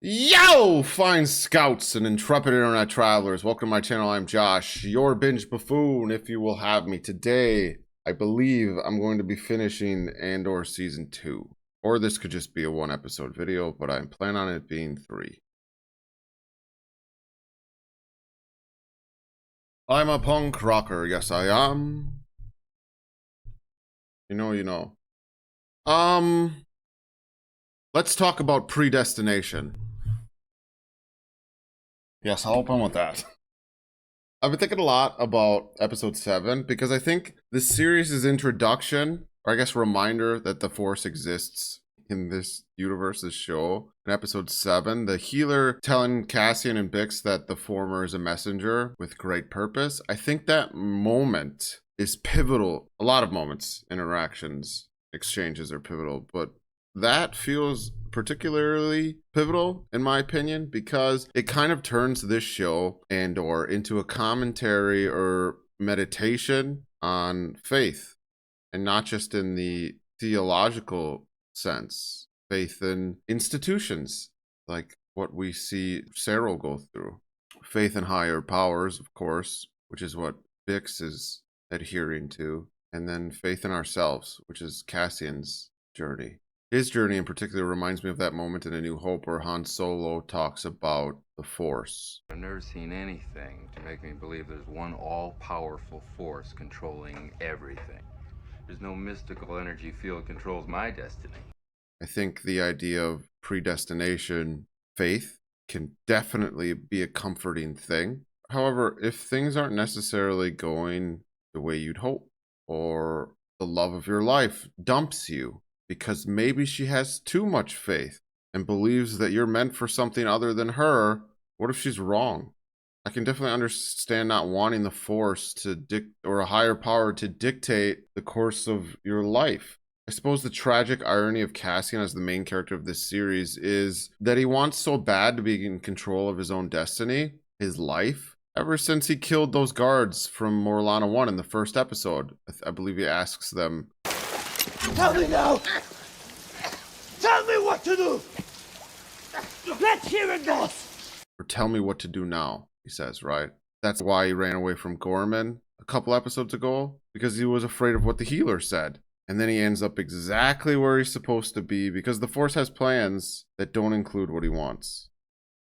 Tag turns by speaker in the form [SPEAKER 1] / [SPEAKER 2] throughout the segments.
[SPEAKER 1] Yo, fine scouts and intrepid internet travelers. Welcome to my channel. I'm Josh, your Binge Buffoon, if you will have me. Today, I believe I'm going to be finishing Andor Season 2. Or this could just be a one-episode video, but I plan on it being 3. I'm a punk rocker. Yes, I am. You know. Let's talk about predestination. Yes, I'll open with that. I've been thinking a lot about episode 7 because I think this series' introduction, or I guess reminder that the Force exists in this universe, this show. In episode 7, the healer telling Cassian and Bix that the former is a messenger with great purpose. I think that moment is pivotal. A lot of moments, interactions, exchanges are pivotal, but that feels particularly pivotal in my opinion because it kind of turns this show Andor into a commentary or meditation on faith, and not just in the theological sense, faith in institutions like what we see Cyril go through, faith in higher powers, of course, which is what Bix is adhering to, and then faith in ourselves, which is Cassian's journey. His journey in particular reminds me of that moment in A New Hope where Han Solo talks about the Force.
[SPEAKER 2] I've never seen anything to make me believe there's one all-powerful force controlling everything. There's no mystical energy field controls my destiny.
[SPEAKER 1] I think the idea of predestination, faith, can definitely be a comforting thing. However, if things aren't necessarily going the way you'd hope, or the love of your life dumps you, because maybe she has too much faith and believes that you're meant for something other than her. What if she's wrong? I can definitely understand not wanting the Force to or a higher power to dictate the course of your life. I suppose the tragic irony of Cassian as the main character of this series is that he wants so bad to be in control of his own destiny, his life, ever since he killed those guards from Morlana 1 in the first episode. I believe he asks them,
[SPEAKER 3] "Tell me now! Tell me what to do! Let's hear it, boss!"
[SPEAKER 1] or tell me what to do now, he says, right? That's why he ran away from Gorman a couple episodes ago, because he was afraid of what the healer said. And then he ends up exactly where he's supposed to be because the Force has plans that don't include what he wants.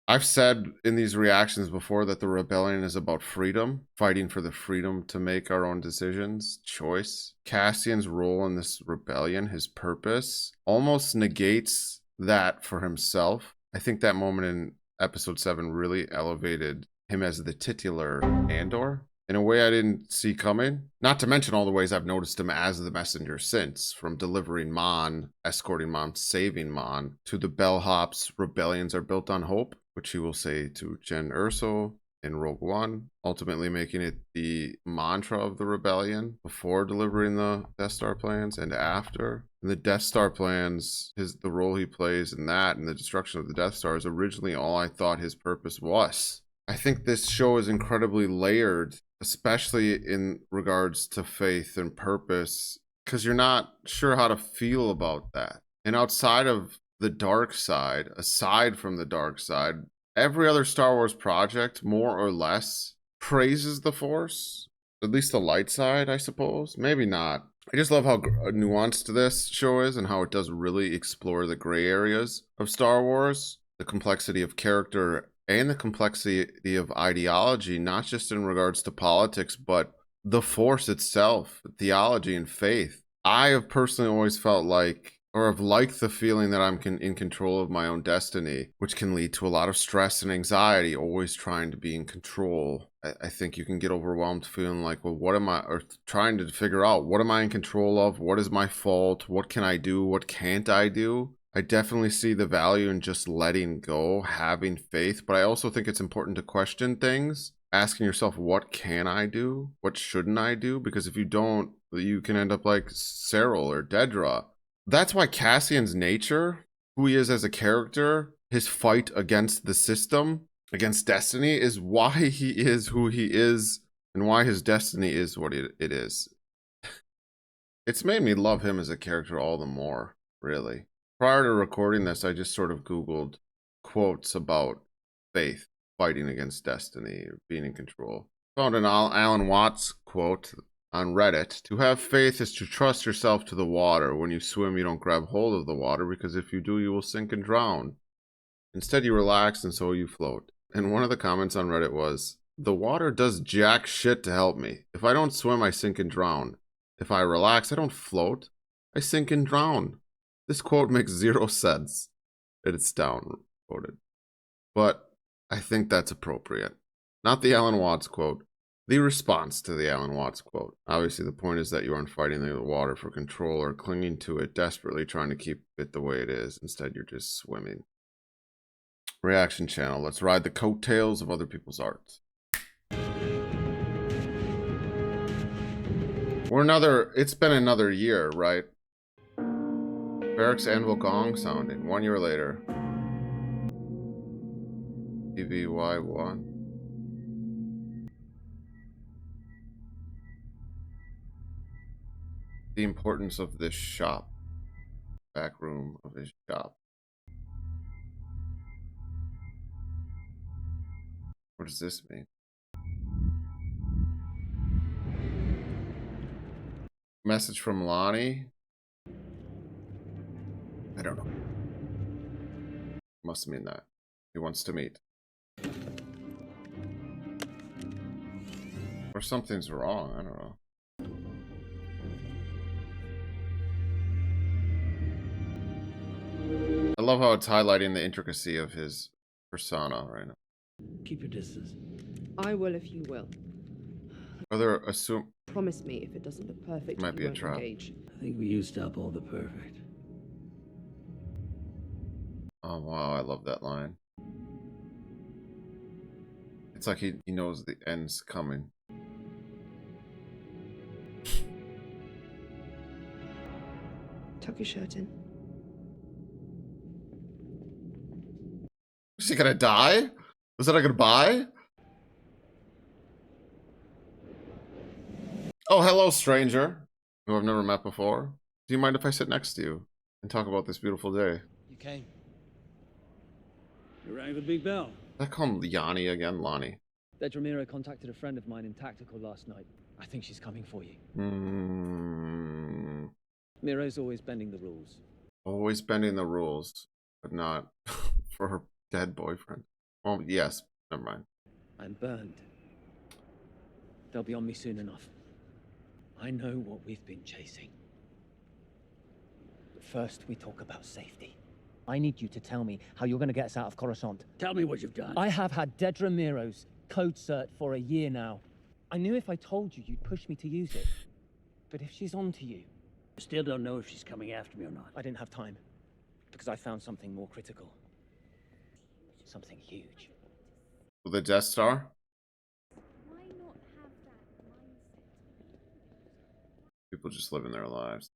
[SPEAKER 1] I've said in these reactions before that the rebellion is about freedom, fighting for the freedom to make our own decisions, choice. Cassian's role in this rebellion, his purpose, almost negates that for himself. I think that moment in episode 7 really elevated him as the titular Andor in a way I didn't see coming. Not to mention all the ways I've noticed him as the messenger since, from delivering Mon, escorting Mon, saving Mon, to the bellhops, rebellions are built on hope, which he will say to Jyn Erso in Rogue One, ultimately making it the mantra of the rebellion before delivering the Death Star plans and after. And the Death Star plans, the role he plays in that and the destruction of the Death Star is originally all I thought his purpose was. I think this show is incredibly layered, especially in regards to faith and purpose, because you're not sure how to feel about that. And outside of the dark side, aside from the dark side, every other Star Wars project, more or less, praises the Force. At least the light side, I suppose. Maybe not. I just love how nuanced this show is and how it does really explore the gray areas of Star Wars, the complexity of character and the complexity of ideology, not just in regards to politics, but the Force itself, theology and faith. I have personally always felt like, or have liked the feeling that I'm in control of my own destiny, which can lead to a lot of stress and anxiety, always trying to be in control. I think you can get overwhelmed feeling like, well, what am I, or trying to figure out, what am I in control of? What is my fault? What can I do? What can't I do? I definitely see the value in just letting go, having faith, but I also think it's important to question things, asking yourself, what can I do? What shouldn't I do? Because if you don't, you can end up like Cyril or Dedra. That's why Cassian's nature, who he is as a character, his fight against the system, against destiny, is why he is who he is and why his destiny is what it is. It's made me love him as a character all the more, really. Prior to recording this, I just sort of Googled quotes about faith, fighting against destiny, or being in control. Found an Alan Watts quote on Reddit. To have faith is to trust yourself to the water. When you swim, you don't grab hold of the water, because if you do, you will sink and drown. Instead, you relax, and so you float. And one of the comments on Reddit was, the water does jack shit to help me. If I don't swim, I sink and drown. If I relax, I don't float. I sink and drown. This quote makes zero sense. It's down quoted. But I think that's appropriate. Not the Alan Watts quote. The response to the Alan Watts quote. Obviously, the point is that you aren't fighting the water for control or clinging to it, desperately trying to keep it the way it is. Instead, you're just swimming. Reaction channel. Let's ride the coattails of other people's art. It's been another year, right? Barracks Anvil Gong sounding. 1 year later. TVY1. The importance of this shop. Back room of his shop. What does this mean? Message from Lonnie? I don't know. Must mean that. He wants to meet. Or something's wrong, I don't know. I love how it's highlighting the intricacy of his persona right now.
[SPEAKER 4] Keep your distance.
[SPEAKER 5] I will if you will.
[SPEAKER 1] Whether assume
[SPEAKER 5] Promise me if it doesn't look perfect,
[SPEAKER 1] Might
[SPEAKER 5] you
[SPEAKER 1] be a
[SPEAKER 5] won't
[SPEAKER 1] trap.
[SPEAKER 5] engage.
[SPEAKER 4] I think we used up all the perfect.
[SPEAKER 1] Oh wow, I love that line. It's like he knows the end's coming.
[SPEAKER 5] Tuck your shirt in.
[SPEAKER 1] Is he gonna die? Was that a goodbye? Oh, hello, stranger, who I've never met before. Do you mind if I sit next to you and talk about this beautiful day?
[SPEAKER 4] You came. You rang the big bell.
[SPEAKER 1] Did I call him Yanni again? Lonnie.
[SPEAKER 6] Ramiro contacted a friend of mine in Tactical last night. I think she's coming for you. Miro's always bending the rules.
[SPEAKER 1] Always bending the rules, but not for her dead boyfriend. Oh, yes. Never mind.
[SPEAKER 6] I'm burned. They'll be on me soon enough. I know what we've been chasing. But first, we talk about safety. I need you to tell me how you're going to get us out of Coruscant.
[SPEAKER 4] Tell me what you've done.
[SPEAKER 6] I have had Dedra Miro's code cert for a year now. I knew if I told you, you'd push me to use it. But if she's on to you...
[SPEAKER 4] Still don't know if she's coming after me or not.
[SPEAKER 6] I didn't have time. Because I found something more critical. Something huge.
[SPEAKER 1] The Death Star?
[SPEAKER 7] Why not have that mindset?
[SPEAKER 1] People just living their lives.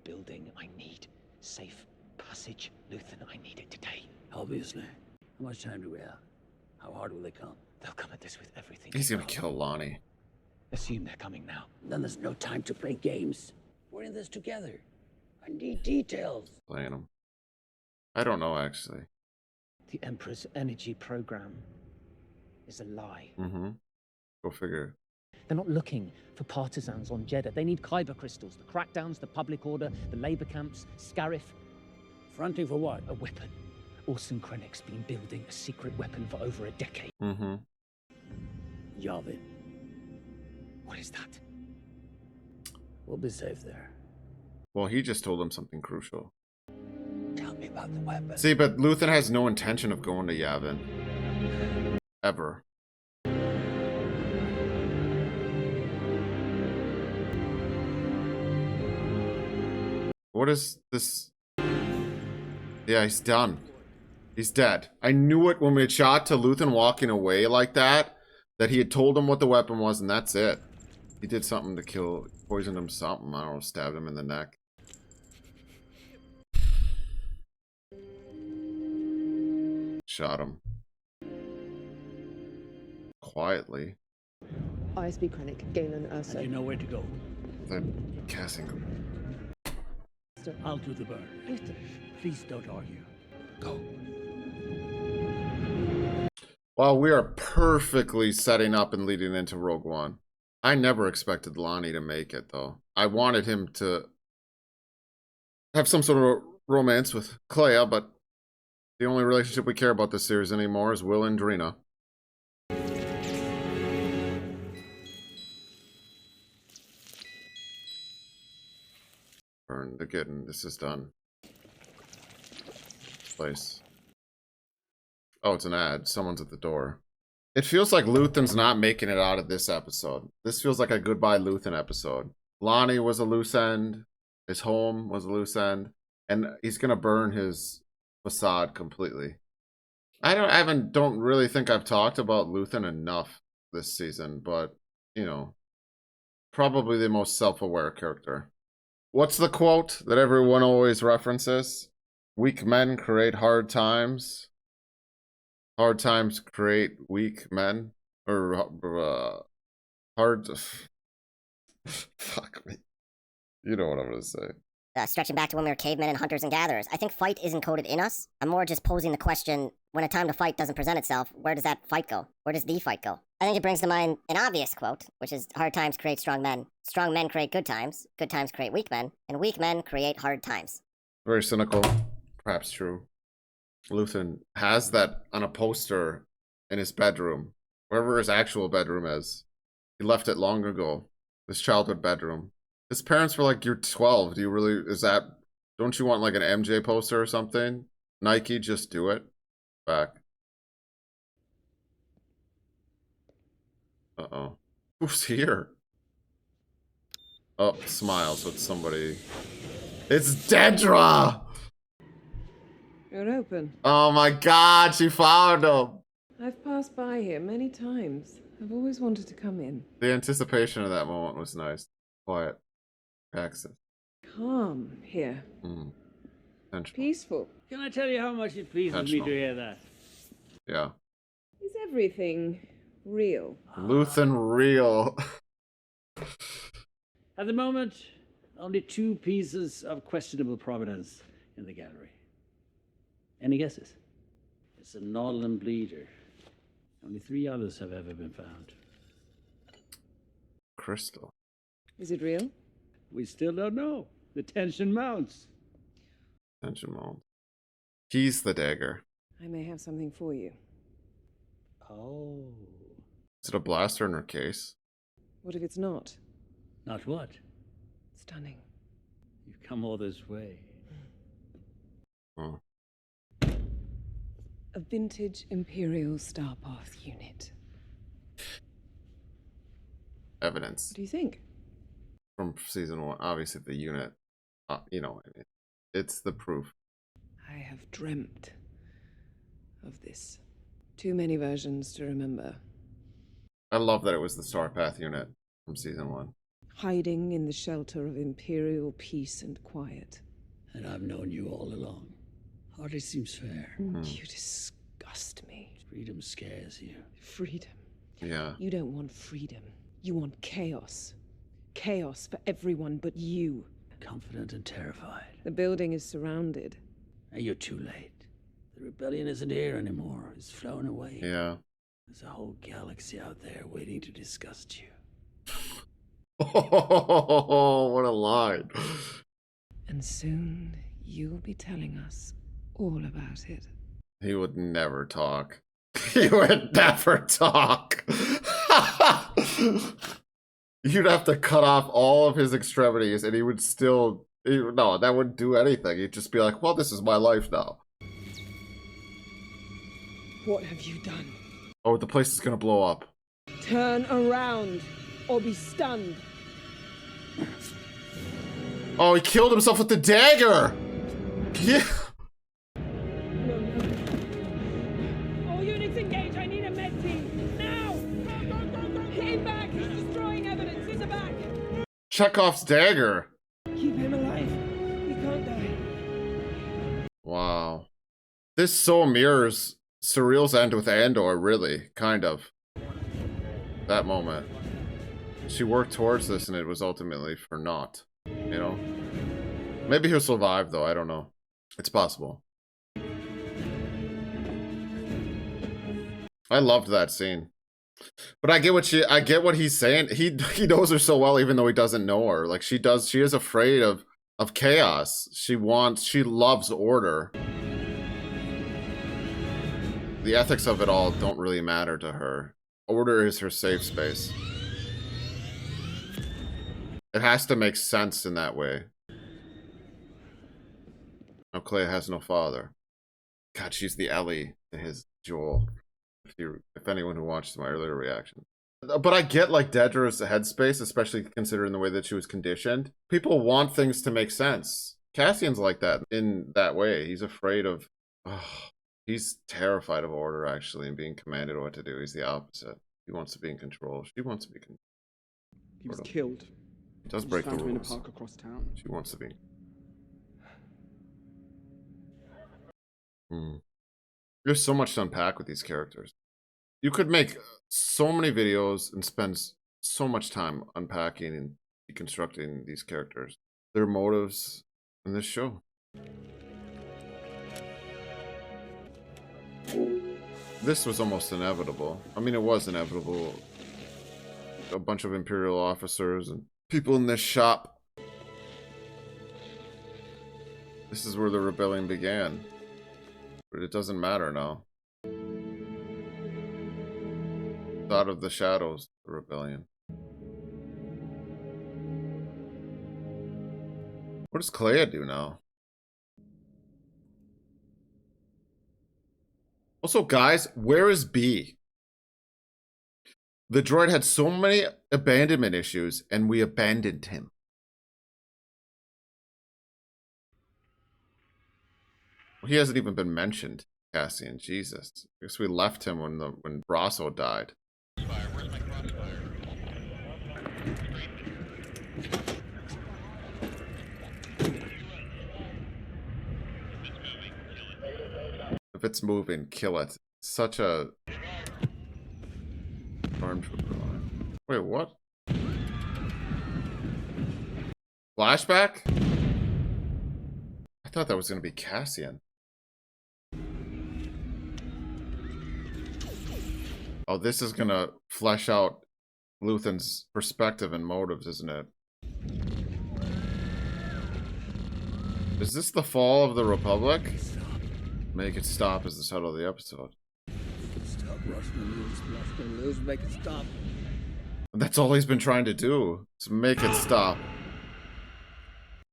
[SPEAKER 6] Building I need. Safe passage. Luthen, I need it today.
[SPEAKER 4] Obviously. How much time do we have? How hard will they come?
[SPEAKER 6] They'll come at this with everything.
[SPEAKER 1] He's
[SPEAKER 6] they've
[SPEAKER 1] gonna
[SPEAKER 6] got.
[SPEAKER 1] kill Lonnie.
[SPEAKER 6] Assume they're coming now.
[SPEAKER 4] Then there's no time to play games. We're in this together. I need details.
[SPEAKER 1] Playing him. I don't know, actually.
[SPEAKER 6] The Emperor's energy program is a lie.
[SPEAKER 1] Go figure.
[SPEAKER 6] They're not looking for partisans on Jeddah. They need Kyber crystals, the crackdowns, the public order, the labor camps, Scarif.
[SPEAKER 4] Fronting for what?
[SPEAKER 6] A weapon. Orson Krennic's been building a secret weapon for over a decade.
[SPEAKER 4] Yavin.
[SPEAKER 6] What is that?
[SPEAKER 4] We'll be safe there.
[SPEAKER 1] Well, he just told him something crucial.
[SPEAKER 4] Tell me about the weapon.
[SPEAKER 1] See, but Luthen has no intention of going to Yavin. Ever. What is this? Yeah, he's done. He's dead. I knew it when we shot to Luthen walking away like that he had told him what the weapon was, and that's it. He did something to kill, poisoned him something, I don't know, stabbed him in the neck. Shot him. Quietly.
[SPEAKER 5] ISB Krennic, Galen, Ursa.
[SPEAKER 4] And you know where to go.
[SPEAKER 1] Then casting him.
[SPEAKER 4] I'll do the burn.
[SPEAKER 5] Luther.
[SPEAKER 4] Please don't argue. Go.
[SPEAKER 1] While we are perfectly setting up and leading into Rogue One, I never expected Lonnie to make it, though. I wanted him to have some sort of romance with Clea, but the only relationship we care about this series anymore is Will and Drina. Burn the good, and this is done. Place. Oh, it's an ad. Someone's at the door. It feels like Luthen's not making it out of this episode. This feels like a goodbye Luthen episode. Lonnie was a loose end. His home was a loose end. And he's gonna burn his facade completely. I don't really think I've talked about Luthen enough this season, but you know, probably the most self-aware character. What's the quote that everyone always references? Weak men create hard times. Hard times create weak men. Or hard. Fuck me. You know what I'm gonna say.
[SPEAKER 8] Stretching back to when we were cavemen and hunters and gatherers, I think fight isn't coded in us. I'm more just posing the question, when a time to fight doesn't present itself, where does that fight go? Where does the fight go? I think it brings to mind an obvious quote, which is, hard times create strong men create good times create weak men, and weak men create hard times.
[SPEAKER 1] Very cynical, perhaps true. Luthen has that on a poster in his bedroom, wherever his actual bedroom is. He left it long ago, his childhood bedroom. His parents were like, you're 12. Do you really, don't you want like an MJ poster or something? Nike, just do it. Back. Uh-oh. Who's here? Oh, smiles with somebody. It's Dedra!
[SPEAKER 5] You're open.
[SPEAKER 1] Oh my god, she found him!
[SPEAKER 5] I've passed by here many times. I've always wanted to come in.
[SPEAKER 1] The anticipation of that moment was nice. Quiet. Access.
[SPEAKER 5] Calm here. Peaceful.
[SPEAKER 9] Can I tell you how much it pleases me to hear that?
[SPEAKER 1] Yeah.
[SPEAKER 5] Is everything real?
[SPEAKER 1] Luthen real.
[SPEAKER 9] At the moment, only 2 pieces of questionable provenance in the gallery. Any guesses? It's a Nautilin bleeder. Only 3 others have ever been found.
[SPEAKER 1] Crystal.
[SPEAKER 5] Is it real?
[SPEAKER 9] We still don't know. The tension mounts.
[SPEAKER 1] Tension mounts. He's the dagger.
[SPEAKER 5] I may have something for you.
[SPEAKER 9] Oh.
[SPEAKER 1] Is it a blaster in her case?
[SPEAKER 5] What if it's not?
[SPEAKER 9] Not what?
[SPEAKER 5] Stunning.
[SPEAKER 9] You've come all this way.
[SPEAKER 1] Oh.
[SPEAKER 5] A vintage Imperial Starpath unit.
[SPEAKER 1] Evidence.
[SPEAKER 5] What do you think?
[SPEAKER 1] From season 1. Obviously the unit. You know what I mean. It's the proof.
[SPEAKER 5] I have dreamt of this. Too many versions to remember.
[SPEAKER 1] I love that it was the Starpath unit from season 1.
[SPEAKER 5] Hiding in the shelter of Imperial peace and quiet.
[SPEAKER 9] And I've known you all along. Hardly seems fair.
[SPEAKER 5] You disgust me.
[SPEAKER 9] Freedom scares you.
[SPEAKER 5] Freedom.
[SPEAKER 1] Yeah.
[SPEAKER 5] You don't want freedom. You want chaos. Chaos for everyone but you.
[SPEAKER 9] Confident and terrified.
[SPEAKER 5] The building is surrounded.
[SPEAKER 9] And you're too late. The rebellion isn't here anymore. It's flown away.
[SPEAKER 1] Yeah.
[SPEAKER 9] There's a whole galaxy out there waiting to disgust you.
[SPEAKER 1] Oh, what a line.
[SPEAKER 5] And soon you'll be telling us all about it.
[SPEAKER 1] He would never talk. He would never talk. You'd have to cut off all of his extremities and he would still... no, that wouldn't do anything. He'd just be like, well, this is my life now.
[SPEAKER 5] What have you done?
[SPEAKER 1] Oh, the place is gonna blow up.
[SPEAKER 5] Turn around or be stunned.
[SPEAKER 1] Oh, he killed himself with the dagger! Yeah.
[SPEAKER 5] All units engage. I need a med team. Now! Go! Hit him back! He's destroying evidence in the back!
[SPEAKER 1] Chekhov's dagger.
[SPEAKER 5] Keep him alive. He can't die.
[SPEAKER 1] Wow. This so mirrors Surreal's end with Andor, really. Kind of. That moment. She worked towards this and it was ultimately for naught. You know? Maybe he'll survive though, I don't know. It's possible. I loved that scene. But I get what he's saying. He knows her so well, even though he doesn't know her. Like she is afraid of chaos. She loves order. The ethics of it all don't really matter to her. Order is her safe space. It has to make sense in that way. Now Clay has no father. God, she's the Ellie to his Joel. If anyone who watched my earlier reaction. But I get like Dedra's headspace, especially considering the way that she was conditioned. People want things to make sense. Cassian's like that in that way. He's afraid of... he's terrified of order, actually, and being commanded what to do. He's the opposite. He wants to be in control. She wants to be controlled.
[SPEAKER 10] He was killed.
[SPEAKER 1] He does break the
[SPEAKER 10] Found him in a
[SPEAKER 1] rules.
[SPEAKER 10] park across town.
[SPEAKER 1] She wants to be. There's so much to unpack with these characters. You could make so many videos and spend so much time unpacking and deconstructing these characters, their motives in this show. This was almost inevitable. I mean, it was inevitable. A bunch of Imperial officers and people in this shop. This is where the rebellion began. But it doesn't matter now. It's out of the shadows, the rebellion. What does Clea do now? Also, guys, where is B? The droid had so many abandonment issues, and we abandoned him. He hasn't even been mentioned, Cassian. Jesus. I guess we left him when Brasso died. If it's moving, kill it. Such a... Stormtrooper line. Wait, what? Flashback? I thought that was going to be Cassian. Oh, this is going to flesh out Luthen's perspective and motives, isn't it? Is this the fall of the Republic? Make it stop is the title of the episode.
[SPEAKER 3] Stop rushing the news, make it stop.
[SPEAKER 1] That's all he's been trying to do. Is make it stop.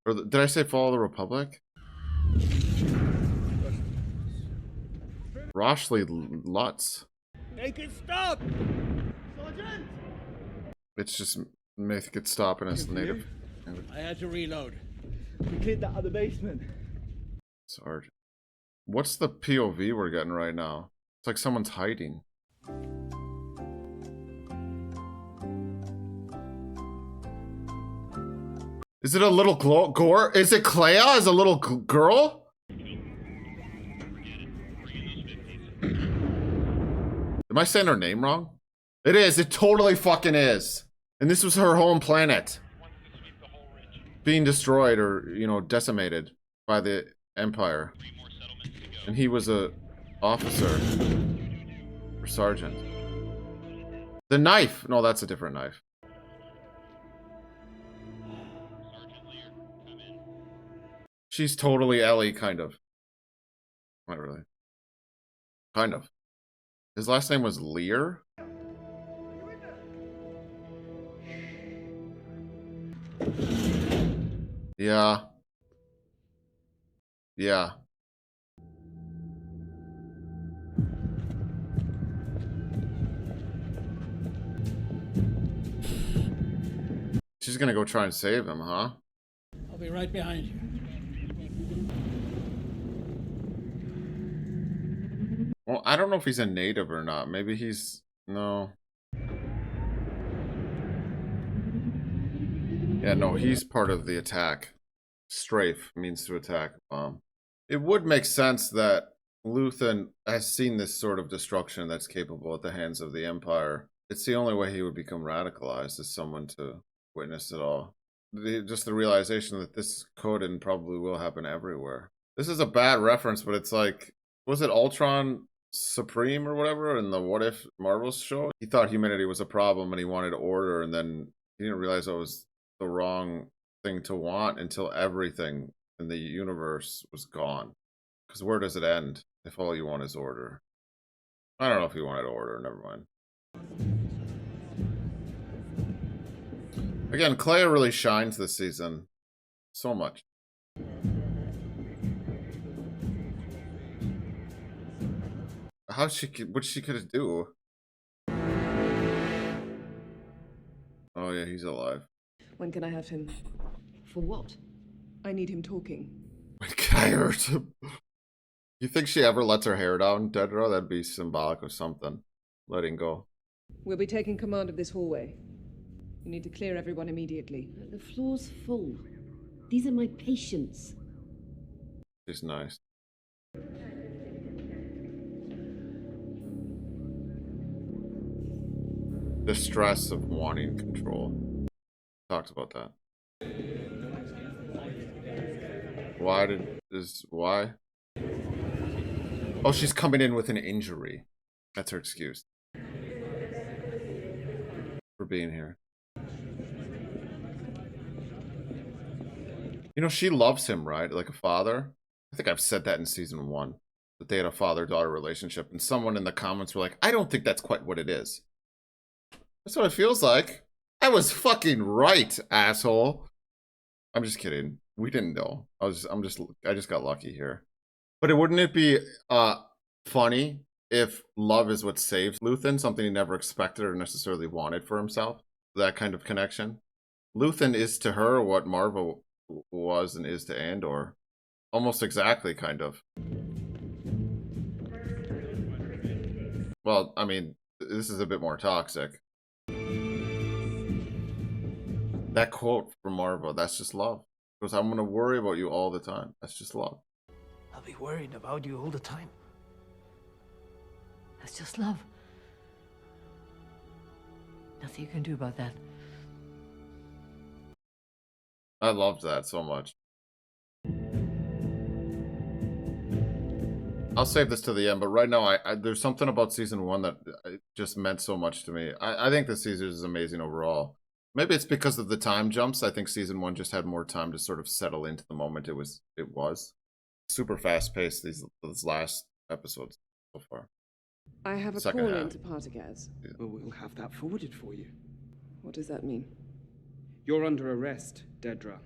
[SPEAKER 1] Or did I say fall of the Republic? Roshley Lutz.
[SPEAKER 3] Make it stop! Sergeant!
[SPEAKER 1] It's just make it stop in his native.
[SPEAKER 3] I had to reload. We cleared that other basement.
[SPEAKER 1] Sergeant. What's the POV we're getting right now? It's like someone's hiding. Is it a little gore? Is it Clea as a little girl? Am I saying her name wrong? It is. It totally fucking is. And this was her home planet. Being destroyed or, you know, decimated by the Empire. And he was a officer. Or sergeant. The knife! No, that's a different knife. She's totally Ellie, kind of. Not really. Kind of. His last name was Lear? Yeah. Yeah. She's gonna go try and save him, huh?
[SPEAKER 3] I'll be right behind you.
[SPEAKER 1] Well, I don't know if he's a native or not. Maybe he's... No. Yeah, no, he's part of the attack. Strafe means to attack. It would make sense that Luthen has seen this sort of destruction that's capable at the hands of the Empire. It's the only way he would become radicalized, is someone to witness it all. Just the realization that this could and probably will happen everywhere. This is a bad reference, but it's like... Was it Ultron Supreme or whatever in the What If Marvel show. He thought humanity was a problem and he wanted order, and then he didn't realize it was the wrong thing to want until everything in the universe was gone. Because where does it end if all you want is order? I don't know if he wanted order, never mind. Again, Clea really shines this season. So much. What she could do? Oh yeah, he's alive.
[SPEAKER 5] When can I have him?
[SPEAKER 11] For what?
[SPEAKER 5] I need him talking.
[SPEAKER 1] When can I hurt him? You think she ever lets her hair down, Dedra? That'd be symbolic of something. Letting go.
[SPEAKER 5] We'll be taking command of this hallway. You need to clear everyone immediately.
[SPEAKER 11] The floor's full. These are my patients.
[SPEAKER 1] She's nice. The stress of wanting control. Talked about that. Why? Oh, she's coming in with an injury. That's her excuse for being here. You know, she loves him, right? Like a father. I think I've said that in season 1. That they had a father-daughter relationship. And someone in the comments were like, I don't think that's quite what it is. That's what it feels like. I was fucking right, asshole. I'm just kidding. We didn't know. I just got lucky here. But wouldn't it be funny if love is what saves Luthen, something he never expected or necessarily wanted for himself? That kind of connection. Luthen is to her what Marvel was and is to Andor. Almost exactly, kind of. Well, I mean, this is a bit more toxic. That quote from Marvel, that's just love. Because I'm going to worry about you all the time. That's just love.
[SPEAKER 12] I'll be worried about you all the time. That's just love. Nothing you can do about that.
[SPEAKER 1] I loved that so much. I'll save this to the end, but right now, there's something about season 1 that just meant so much to me. I think this season is amazing overall. Maybe it's because of the time jumps. I think season 1 just had more time to sort of settle into the moment it was. Super fast paced these last episodes so far.
[SPEAKER 5] I have a
[SPEAKER 1] Second
[SPEAKER 5] call
[SPEAKER 1] half.
[SPEAKER 5] into Partagaz.
[SPEAKER 1] Yeah.
[SPEAKER 10] Well, we'll have that forwarded for you.
[SPEAKER 5] What does that mean?
[SPEAKER 10] You're under arrest, Dedra.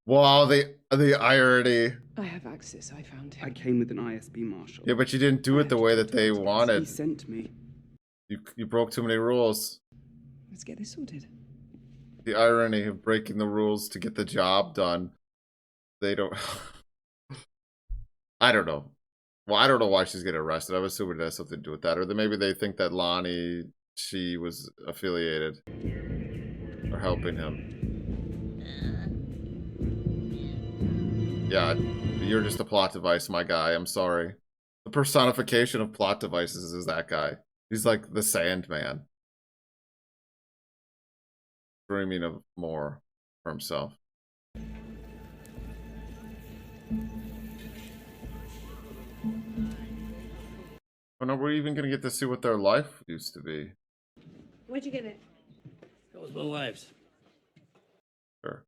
[SPEAKER 1] Wow, the irony.
[SPEAKER 5] I have access. I found him.
[SPEAKER 10] I came with an ISB marshal.
[SPEAKER 1] Yeah, but you didn't do it the way that they
[SPEAKER 10] He
[SPEAKER 1] wanted.
[SPEAKER 10] sent me.
[SPEAKER 1] You broke too many rules.
[SPEAKER 5] Let's get this sorted.
[SPEAKER 1] The irony of breaking the rules to get the job done. They don't... I don't know. Well, I don't know why she's getting arrested. I'm assuming it has something to do with that. Or then maybe they think that Lonnie, she was affiliated. Or helping him. Yeah, you're just a plot device, my guy. I'm sorry. The personification of plot devices is that guy. He's like the Sandman. Dreaming of more for himself. When are we even going to get to see what their life used to be?
[SPEAKER 11] Where'd you get it?
[SPEAKER 9] That was my wife's.
[SPEAKER 1] Sure.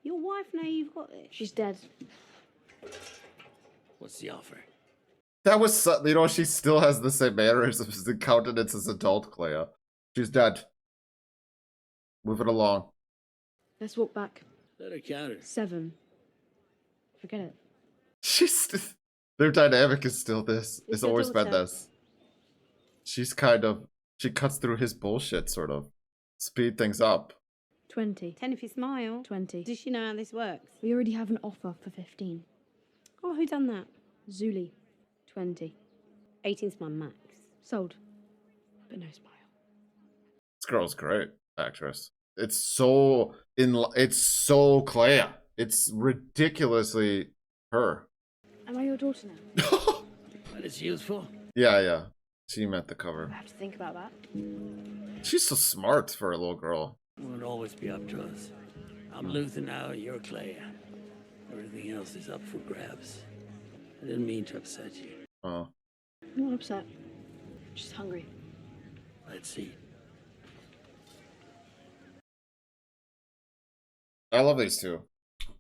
[SPEAKER 11] Your wife now you've got it. She's dead.
[SPEAKER 9] What's the offer?
[SPEAKER 1] That was, you know, she still has the same mannerisms and countenance as adult Clea. She's dead. Move it along.
[SPEAKER 11] Let's walk back.
[SPEAKER 9] Let her count her.
[SPEAKER 11] 7. Forget it.
[SPEAKER 1] She's their dynamic is still this. It's
[SPEAKER 11] your
[SPEAKER 1] always been
[SPEAKER 11] daughter.
[SPEAKER 1] this. She's kind of, she cuts through his bullshit, sort of. Speed things up.
[SPEAKER 11] 20.
[SPEAKER 13] 10 if you smile.
[SPEAKER 11] 20.
[SPEAKER 13] Does she know how this works?
[SPEAKER 11] We already have an offer for 15.
[SPEAKER 13] Oh, who done that?
[SPEAKER 11] Zuli. 20.
[SPEAKER 13] 18's my max.
[SPEAKER 11] Sold. But no smile.
[SPEAKER 1] This girl's great, actress. It's so Clea. It's ridiculously her.
[SPEAKER 11] Am I your daughter now?
[SPEAKER 9] What is she used for?
[SPEAKER 1] Yeah. She meant the cover.
[SPEAKER 11] I have to think about that.
[SPEAKER 1] She's so smart for a little girl.
[SPEAKER 9] It won't always be up to us. I'm Luther now, you're Clea. Everything else is up for grabs. I didn't mean to upset you.
[SPEAKER 1] Oh.
[SPEAKER 11] I'm not upset. Just hungry.
[SPEAKER 9] Let's see.
[SPEAKER 1] I love these two.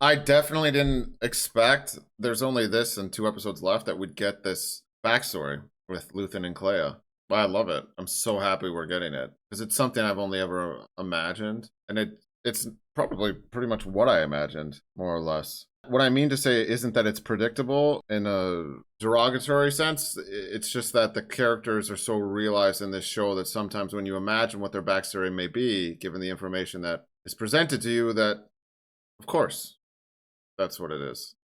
[SPEAKER 1] I definitely didn't expect, there's only this and 2 episodes left, that we'd get this backstory with Luthen and Clea. But I love it. I'm so happy we're getting it. Because it's something I've only ever imagined. And it's probably pretty much what I imagined, more or less. What I mean to say isn't that it's predictable in a derogatory sense. It's just that the characters are so realized in this show that sometimes when you imagine what their backstory may be, given the information that is presented to you, that, of course, that's what it is.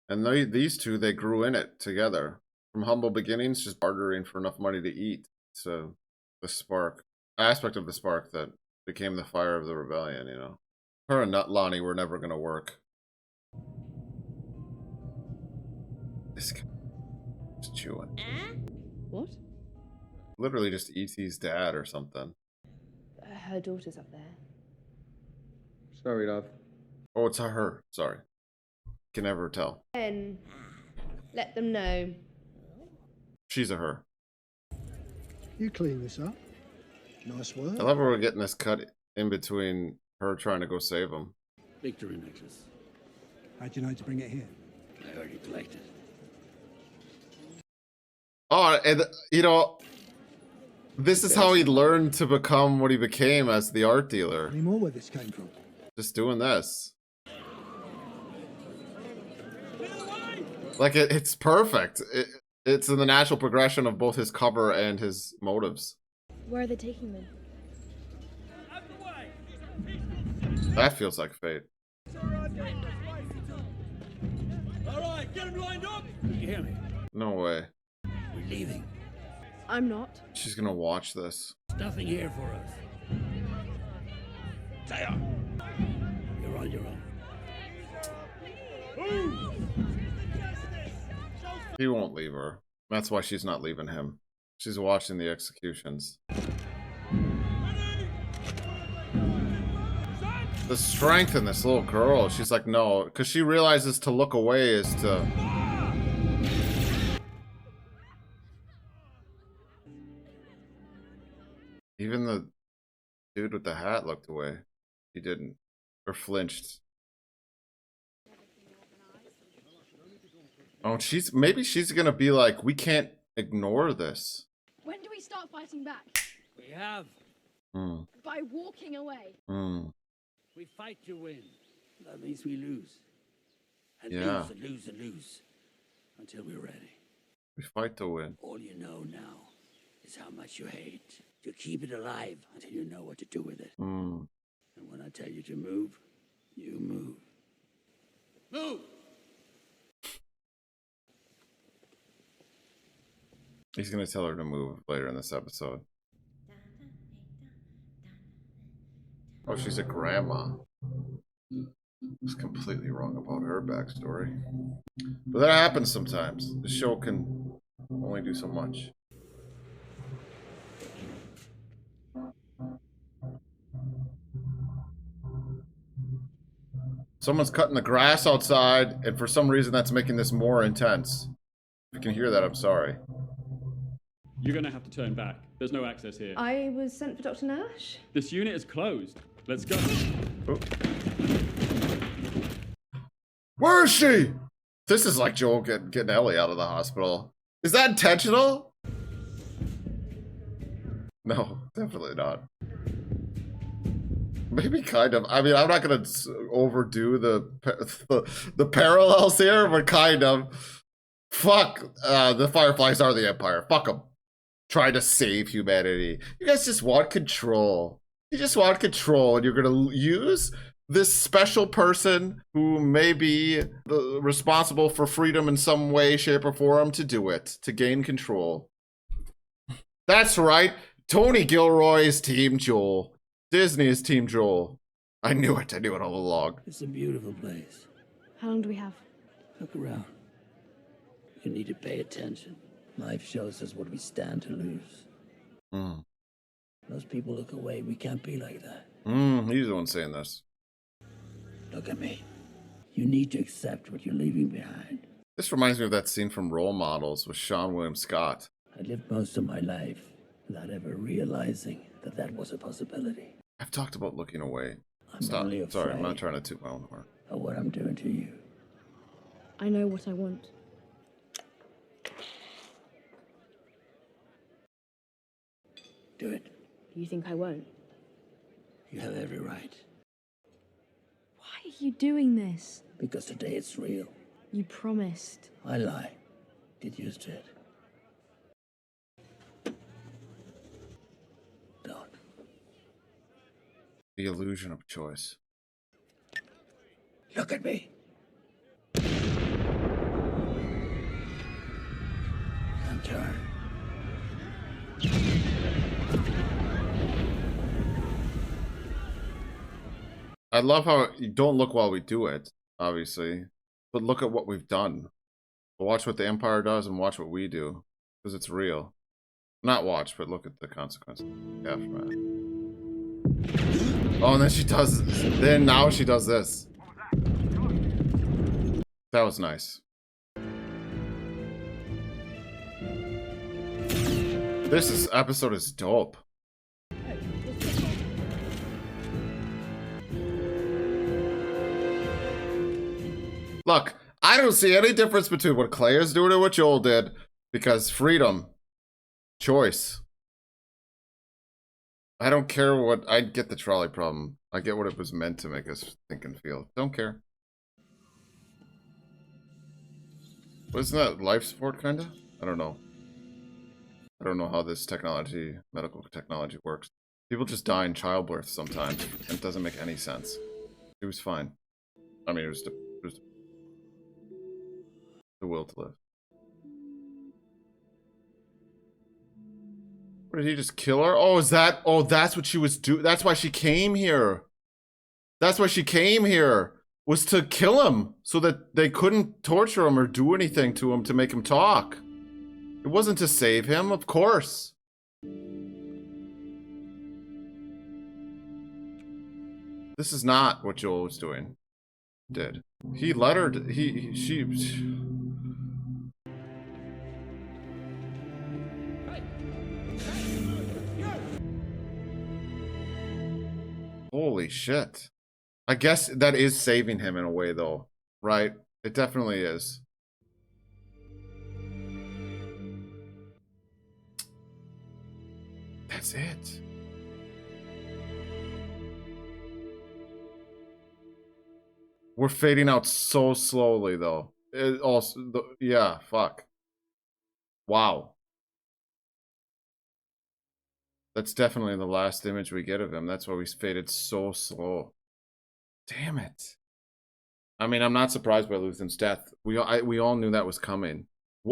[SPEAKER 1] And these two, they grew in it together. From humble beginnings, just bartering for enough money to eat. So the spark, aspect of the spark that became the fire of the rebellion, you know. Her and Lonnie were never going to work. This guy is chewing.
[SPEAKER 5] What?
[SPEAKER 1] Literally just E.T.'s dad or something.
[SPEAKER 5] Her daughter's up there.
[SPEAKER 10] Sorry, love.
[SPEAKER 1] Oh, it's her. Sorry. Can never tell.
[SPEAKER 5] Then let them know.
[SPEAKER 1] She's a her.
[SPEAKER 14] You clean this up. Nice work.
[SPEAKER 1] I love how we're getting this cut in between her trying to go save him.
[SPEAKER 9] Victory necklace.
[SPEAKER 14] How'd you know to bring it here?
[SPEAKER 9] I already collected.
[SPEAKER 1] Oh, and you know, this is how he learned to become what he became as the art dealer.
[SPEAKER 14] Any more where this came from?
[SPEAKER 1] Just doing this. Like, it's perfect. It's in the natural progression of both his cover and his motives.
[SPEAKER 7] Where are they taking them?
[SPEAKER 1] That feels like fate.
[SPEAKER 3] Alright, get them lined up!
[SPEAKER 9] You hear me?
[SPEAKER 1] No way.
[SPEAKER 9] We're leaving.
[SPEAKER 7] I'm not.
[SPEAKER 1] She's gonna watch this.
[SPEAKER 9] There's nothing here for us. Stay on. You're on your own.
[SPEAKER 1] He won't leave her. That's why she's not leaving him. She's watching the executions. The strength in this little girl. She's like, no, because she realizes to look away is to... Even the dude with the hat looked away. He didn't. Or flinched. Oh, maybe she's gonna be like, we can't ignore this.
[SPEAKER 7] When do we start fighting back?
[SPEAKER 9] We have.
[SPEAKER 7] By walking away.
[SPEAKER 9] We fight to win. That means we lose. And
[SPEAKER 1] Yeah.
[SPEAKER 9] lose and lose and lose. Until we're ready.
[SPEAKER 1] We fight to win.
[SPEAKER 9] All you know now is how much you hate. You keep it alive until you know what to do with it. And when I tell you to move, you move. Move!
[SPEAKER 1] He's gonna tell her to move later in this episode. Oh, she's a grandma. I was completely wrong about her backstory. But that happens sometimes. The show can only do so much. Someone's cutting the grass outside, and for some reason that's making this more intense. If you can hear that, I'm sorry.
[SPEAKER 15] You're gonna have to turn back. There's no access here.
[SPEAKER 5] I was sent for Dr. Nash.
[SPEAKER 15] This unit is closed. Let's go.
[SPEAKER 1] Oh. Where is she? This is like Joel getting Ellie out of the hospital. Is that intentional? No, definitely not. Maybe kind of. I mean, I'm not gonna overdo the parallels here, but kind of. Fuck, the Fireflies are the Empire. Fuck them. Trying to save humanity. You guys just want control. You just want control, and you're gonna use this special person who may be responsible for freedom in some way, shape, or form to do it, to gain control. That's right. Tony Gilroy's Team Joel. Disney is Team Joel. I knew it. I knew it all along.
[SPEAKER 9] It's a beautiful place.
[SPEAKER 7] How long do we have?
[SPEAKER 9] Look around. You need to pay attention. Life shows us what we stand to lose. Most people look away. We can't be like that.
[SPEAKER 1] He's the one saying this.
[SPEAKER 9] Look at me. You need to accept what you're leaving behind.
[SPEAKER 1] This reminds me of that scene from Role Models with Sean William Scott.
[SPEAKER 4] I lived most of my life without ever realizing that that was a possibility.
[SPEAKER 1] I've talked about looking away.
[SPEAKER 4] I'm
[SPEAKER 1] Stop.
[SPEAKER 4] only
[SPEAKER 1] Sorry, I'm
[SPEAKER 4] afraid
[SPEAKER 1] not trying to toot my own horn.
[SPEAKER 4] of what I'm doing to you.
[SPEAKER 7] I know what I want.
[SPEAKER 4] Do it.
[SPEAKER 7] You think I won't?
[SPEAKER 4] You have every right.
[SPEAKER 7] Why are you doing this?
[SPEAKER 4] Because today it's real.
[SPEAKER 7] You promised.
[SPEAKER 4] I lie. Get used to it. Don't.
[SPEAKER 1] The illusion of choice.
[SPEAKER 4] Look at me. And turn.
[SPEAKER 1] I love how you don't look while we do it, obviously, but look at what we've done. Watch what the Empire does and watch what we do, because it's real. Not watch, but look at the consequences. The aftermath. Oh, and then she does. Then now she does this. That was nice. Episode is dope. Look, I don't see any difference between what Claire's doing and what Joel did, because freedom, choice. I don't care what, I get the trolley problem. I get what it was meant to make us think and feel. Don't care. Wasn't that life support, kinda? I don't know. I don't know how this technology, medical technology works. People just die in childbirth sometimes, and it doesn't make any sense. It was fine. I mean, it was the will to live. What, did he just kill her? Oh, that's what she was doing. That's why she came here. That's why she came here. Was to kill him so that they couldn't torture him or do anything to him to make him talk. It wasn't to save him, of course. This is not what Joel was doing. Did. He let her, she... Holy shit. I guess that is saving him in a way, though. Right? It definitely is. That's it. We're fading out so slowly, though. It also, yeah, fuck. Wow. That's definitely the last image we get of him. That's why we faded so slow. Damn it. I mean, I'm not surprised by Luthen's death. We all knew that was coming.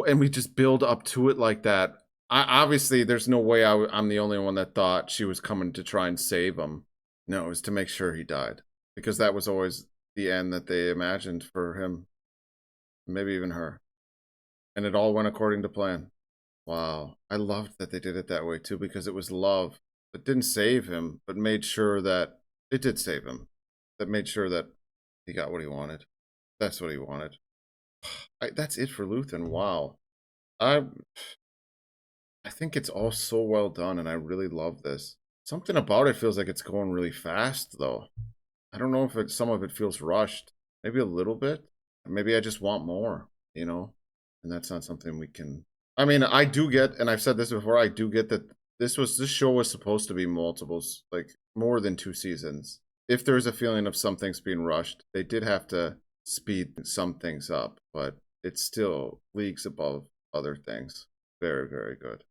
[SPEAKER 1] And we just build up to it like that. Obviously, there's no way I'm the only one that thought she was coming to try and save him. No, it was to make sure he died. Because that was always the end that they imagined for him. Maybe even her. And it all went according to plan. Wow. I loved that they did it that way too, because it was love. It didn't save him, but made sure that it did save him. That made sure that he got what he wanted. That's what he wanted. That's it for Luthen. Wow. I think it's all so well done, and I really love this. Something about it feels like it's going really fast, though. I don't know if some of it feels rushed. Maybe a little bit. Maybe I just want more, you know? And that's not something we can... I mean, I do get, and I've said this before, I do get that this show was supposed to be multiples, like more than 2 seasons. If there's a feeling of some things being rushed, they did have to speed some things up, but it's still leagues above other things. Very, very good.